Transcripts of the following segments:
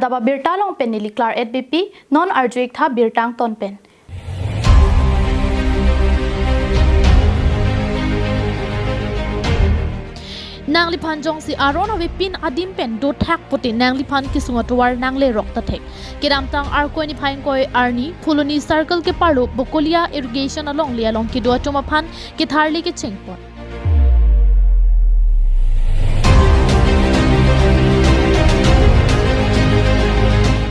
adaba birtalong pen niliklar EDBP non arjuik tha birtang ton pen. Nang lipan jong si aron awi pin adim pen do thak puti nang lipan ki sungatwar nang le rok ta thek kiram tang ar koi ni phain koi arni fuloni circle ke parlo bokolia irrigation along le along ki do choma phan ki tharli ki chengpon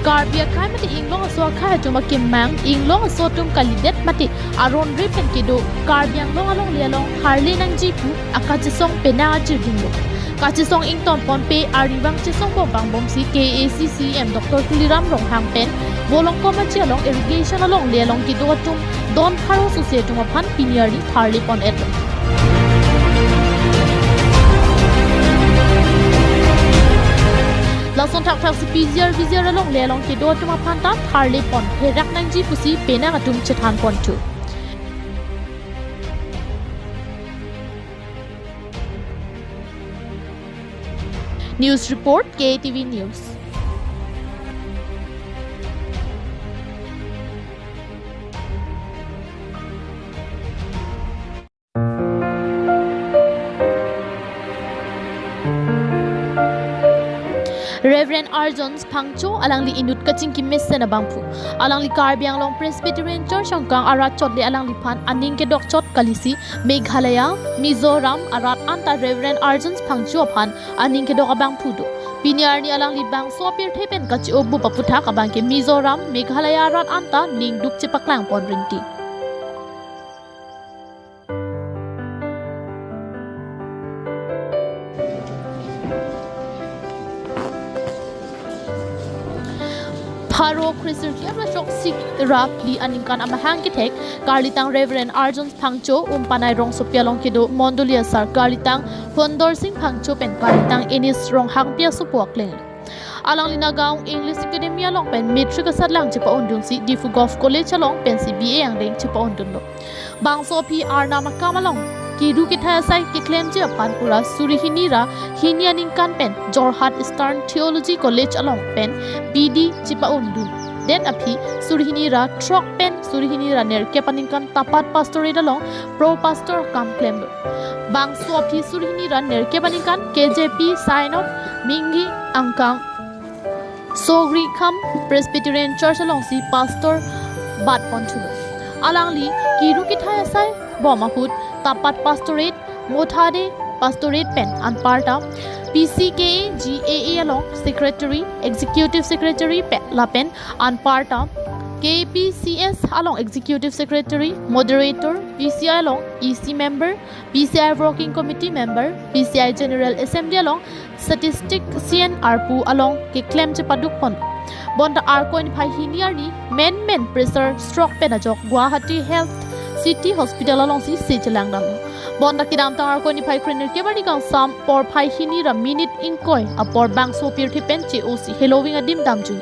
Garbia kai mati inglong aso khai joma kimang inglong aso tum kalidet mati aron ripen kido garbiang long along lialong harli nang jipu akachisong pena jirdingo kachisong ington ponpe ariwang chisong bang bom si KACCM Dr. Kuliram rong hang pen bolong koma chialong irrigation along lialong kido tum don kharo susie joma phan piniari harli pon et Langsung tak si vizier along lelong ke do cuma pantat harley pon herak nang ji pusi pena ngatum cetan pon tu. News report KATV News. Reverend Arjons Pangcho alang li inut kaching ki mesen abangpu alang li Karbiang Long Presbyterian Church Hongkong arat chot li alang li phan aning ke dok chot kalisi Meghalaya Mizoram arat anta Reverend Arjons Pangcho phan aning ke dok abangpu do piniar ni alang li bang sopir thepen kachi obu paputhak abang ke Mizoram Meghalaya arat anta ning duk chepaklang pon ringti Haro Christian Kiamla Chok Sik Rapli Aningkan Amahang Kitek Karlitang Reverend Arjons Pangcho Umpanay Rong Sopialong Kido Mondolia Sar Karlitang Fondor Sing Pangcho Pen Karlitang Enis Rong Hangpia Supuak Ling Alang Linagaong English Academy along pen Metric Sadlang Chipa Undun si Difu Golf College along pen CBA ang ding Chipa Undun lo Bang Sopi Arna Makamalong Kidu kita sai ki claim je pan pura Surihinira Hinianing kan pen Jorhat Eastern Theology College along pen BD Chipa Undu Den api Surihinira Trok pen Surihinira ner kepaningkan tapat pastorate along pro pastor kam claim Bang Sopi Surihinira ner kepaningkan KJP sign of Mingi Angkang Sogri Kam Presbyterian Church along si pastor Bat Pontulo Alang li kiru kita sai Bomahut Tapat Pastorate, Mothade Pastorate Pen Anparta, PCK GAA along Secretary, Executive Secretary Lapen Anparta, KPCS along Executive Secretary, Moderator, PCI along EC Member, PCI Working Committee Member, PCI General Assembly along Statistician Arpu along Kiklem Chipaduk Pon. Bonda Arcoin Pahiniari, Men Pressure Stroke Penajok, Guwahati Health City Hospital along si Sijalang nam. Bonda kidam tangar ko ni pai krenir ke bani kang sam por pai hini ra minute inkoi a por bang sopir thipen che o si halloween adim damju.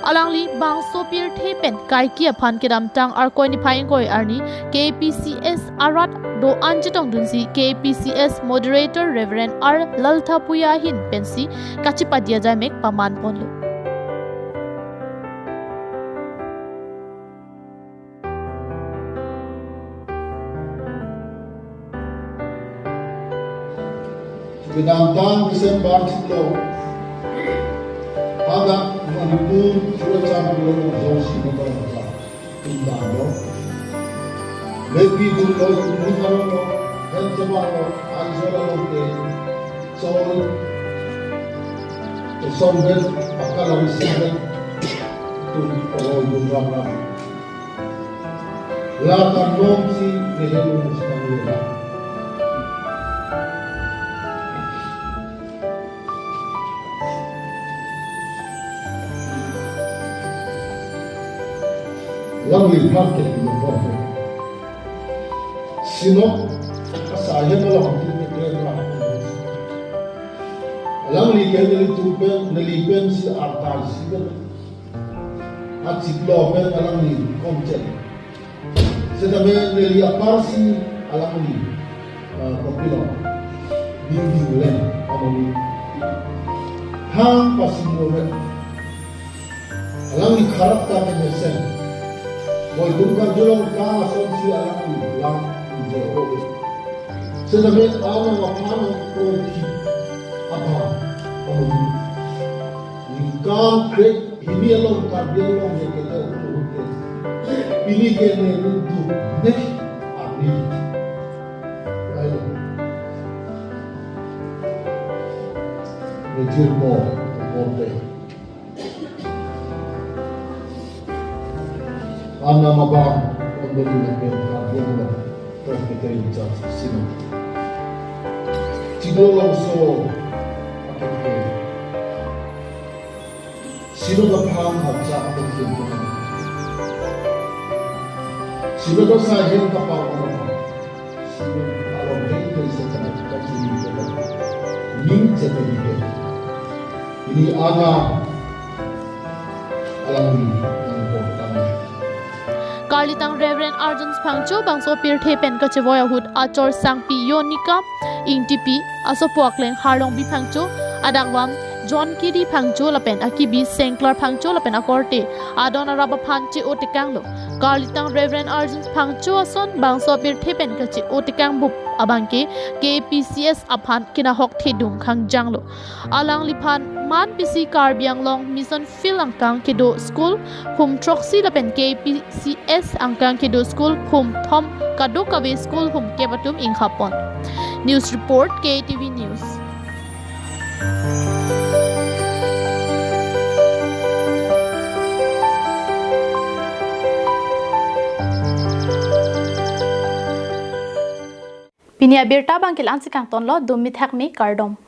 Alang li bang sopir thipen kai kia phan kidam tang ar ko ni pai inkoi arni KPCS arat do anjitong dun si KPCS moderator Reverend R Laltha Puya hin pensi kachipadia jamek paman ponlo. Pinamtan December Silo Haga Manipur Suacha Bulo House Nagara Tindano Maybe the Lord Nigaro and Tomorrow Anzola Lote Soul to Sombel Akala Seven to Oro Yugama Lata Nomsi Nehelu Mustamila Lovely market in the bottom. Sino, kasaya na lang ang tinitira Alam ni kaya nalipen si Artal Sigal at si Glover alam ni Comchet. Sa dami niliapar si alam ni Kapilo. Bimbing ulit. Hang pasimulan alang ikharap ka kanyesen. Boy dungkan julong ka ason si alang lang inje obe. Sedabit alang mapanang koki apa pamudi. Ingkang krek ini along karbiang long yang kita ukur. Ini kene itu nek ani. Ayo. Ngejir mo obe. Ana mabang pembeli lebih karbiang long presbyterian church sini. Tidong so pakai sino ka pang hatsa at kintuhan. Sino ka sa ahin ka pang ano? Sino alam kayo sa kanat kasi ning cetadike. Ini ana alam ni ang portang. Karlitang Reverend Arjun Phangcho bangso pirthe pen ka chevoya hut achor sangpi yonika ingtipi aso puakleng harlong bi phangcho adangwam John Kidi Phangcho lapen akibi Sengklar Phangcho lapen akorte adona raba phanchi otikanglo Karlitang Reverend Arjun Phangcho ason bangso pirthe pen ka chi otikang bup abangke KPCS aphan kina hok thedung khang janglo alang liphan man pisi karbiang long mission fil angkang kedo school hum troxi lapen KPCS angkang kedo school hum thom kado kawe school hum kebatum inghapon news report KATV news Pinia birta bangkil ansikang tonlo dumit hakmi kardom